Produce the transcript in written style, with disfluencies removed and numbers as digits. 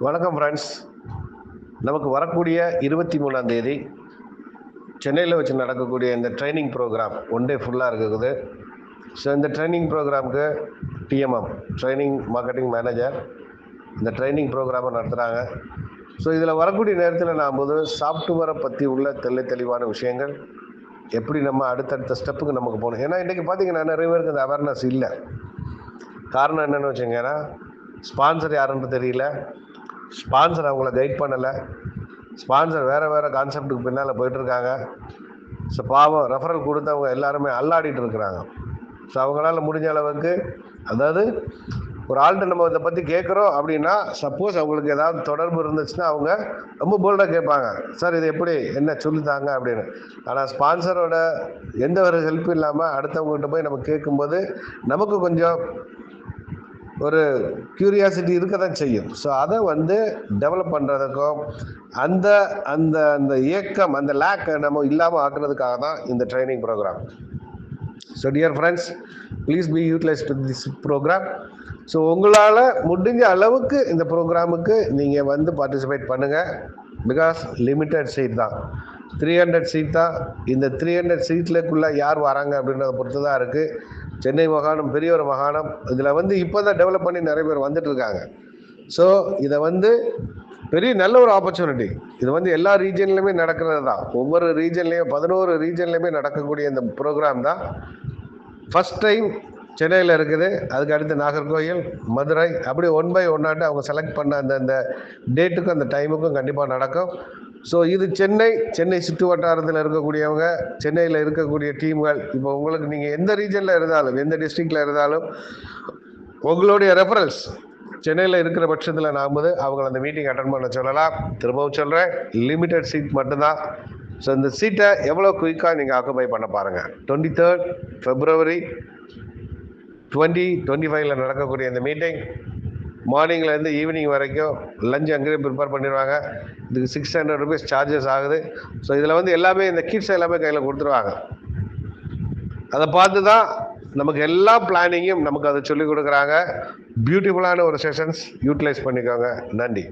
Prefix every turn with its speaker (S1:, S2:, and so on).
S1: வணக்கம் ஃப்ரெண்ட்ஸ். நமக்கு வரக்கூடிய 23ஆம் தேதி சென்னையில் வச்சு நடக்கக்கூடிய இந்த ட்ரைனிங் ப்ரோக்ராம் ஒன் டே ஃபுல்லாக இருக்குது. ஸோ இந்த ட்ரைனிங் ப்ரோக்ராமுக்கு டிஎம்எம் ட்ரைனிங் மார்க்கெட்டிங் மேனேஜர் இந்த ட்ரைனிங் ப்ரோக்ராமை நடத்துகிறாங்க. ஸோ இதில் வரக்கூடிய நேரத்தில் நான் சாஃப்ட்வேரை பற்றி உள்ள தெளிவான விஷயங்கள், எப்படி நம்ம அடுத்தடுத்த ஸ்டெப்புக்கு நமக்கு போகணும். ஏன்னா இன்றைக்கி பார்த்திங்கன்னா நிறைய பேருக்கு இந்த அவேர்னஸ் இல்லை. காரணம் என்னென்னு வச்சுங்கன்னா, ஸ்பான்சர் யாருன்னு தெரியல, ஸ்பான்சர் அவங்கள கைட் பண்ணலை, ஸ்பான்சர் வேறு கான்செப்டுக்கு பின்னால் போயிட்டுருக்காங்க. ஸோ பாவம் ரெஃபரல் கொடுத்தவங்க எல்லாருமே அல்லாடிட்டு இருக்கிறாங்க. ஸோ அவங்களால முடிஞ்ச அளவுக்கு, அதாவது ஒரு ஆள்கிட்ட நம்ம இதை பற்றி கேட்குறோம் அப்படின்னா, சப்போஸ் அவங்களுக்கு ஏதாவது தொடர்பு இருந்துச்சுன்னா அவங்க ரொம்ப போல்டாக கேட்பாங்க, சார் இது எப்படி என்ன சொல்லித்தாங்க அப்படின்னு. ஆனால் ஸ்பான்சரோட எந்த ஒரு ஹெல்ப்பும் இல்லாமல் அடுத்தவங்ககிட்ட போய் நம்ம கேட்கும்போது நமக்கு கொஞ்சம் ஒரு க்யூரியாசிட்டி இருக்க தான் செய்யும். ஸோ அதை டெவலப் பண்ணுறதுக்கும் அந்த அந்த அந்த இயக்கம், அந்த லேக் நம்ம இல்லாமல் ஆக்குறதுக்காக தான் இந்த training program. So dear friends, please be utilize with this program. So உங்களால் முடிஞ்ச அளவுக்கு இந்த ப்ரோக்ராமுக்கு நீங்கள் பார்ட்டிசிபேட் பண்ணுங்கள். பிகாஸ் லிமிட்டட் சீட் தான், 300 சீட் தான். இந்த 300 சீட்லக்குள்ளே யார் வராங்க அப்படின்றத பொறுத்து தான் இருக்குது. சென்னை மாகாணம் பெரிய ஒரு மாகாணம். இதில் இப்போ தான் டெவலப் பண்ணி நிறைய பேர் வந்துட்டுருக்காங்க. ஸோ இதை பெரிய நல்ல ஒரு ஆப்பர்ச்சுனிட்டி. இது எல்லா ரீஜன்லையுமே நடக்கிறது தான். ஒவ்வொரு ரீஜன்லேயும் 11 ரீஜன்லேயுமே நடக்கக்கூடிய இந்த ப்ரோக்ராம் தான் ஃபஸ்ட் டைம் சென்னையில் இருக்குது. அதுக்கு அடுத்து நாகர்கோவில், மதுரை, அப்படி 1 by 1 அவங்க செலக்ட் பண்ண அந்த டேட்டுக்கும் அந்த டைமுக்கும் கண்டிப்பாக நடக்கும். ஸோ இது சென்னை சுற்று வட்டாரத்தில் இருக்கக்கூடியவங்க, சென்னையில் இருக்கக்கூடிய டீம்கள், இப்போ உங்களுக்கு நீங்கள் எந்த ரீஜனில் இருந்தாலும், எந்த டிஸ்ட்ரிக்டில் இருந்தாலும், உங்களுடைய ரெஃபரன்ஸ் சென்னையில் இருக்கிற பட்சத்தில் அவங்கள அந்த மீட்டிங் அட்டன் பண்ண சொல்லலாம். திரும்பவும் சொல்கிறேன், லிமிட்டட் சீட் மட்டும்தான். ஸோ இந்த சீட்டை எவ்வளோ குயிக்காக நீங்கள் ஆக்குபை பண்ண பாருங்கள். 23rd February 2025 நடக்கக்கூடிய இந்த மீட்டிங் மார்னிங்லேருந்து ஈவினிங் வரைக்கும் லஞ்ச் அங்கேயே ப்ரிப்பேர் பண்ணிடுவாங்க. இதுக்கு 600 rupees சார்ஜஸ் ஆகுது. ஸோ இதில் எல்லாமே இந்த கிட்ஸ் எல்லாமே கையில் கொடுத்துருவாங்க. அதை பார்த்து தான் நமக்கு எல்லா பிளானிங்கும் நமக்கு அதை சொல்லிக் கொடுக்குறாங்க. பியூட்டிஃபுல்லான ஒரு செஷன்ஸ், யூட்டிலைஸ் பண்ணிக்கோங்க. நன்றி.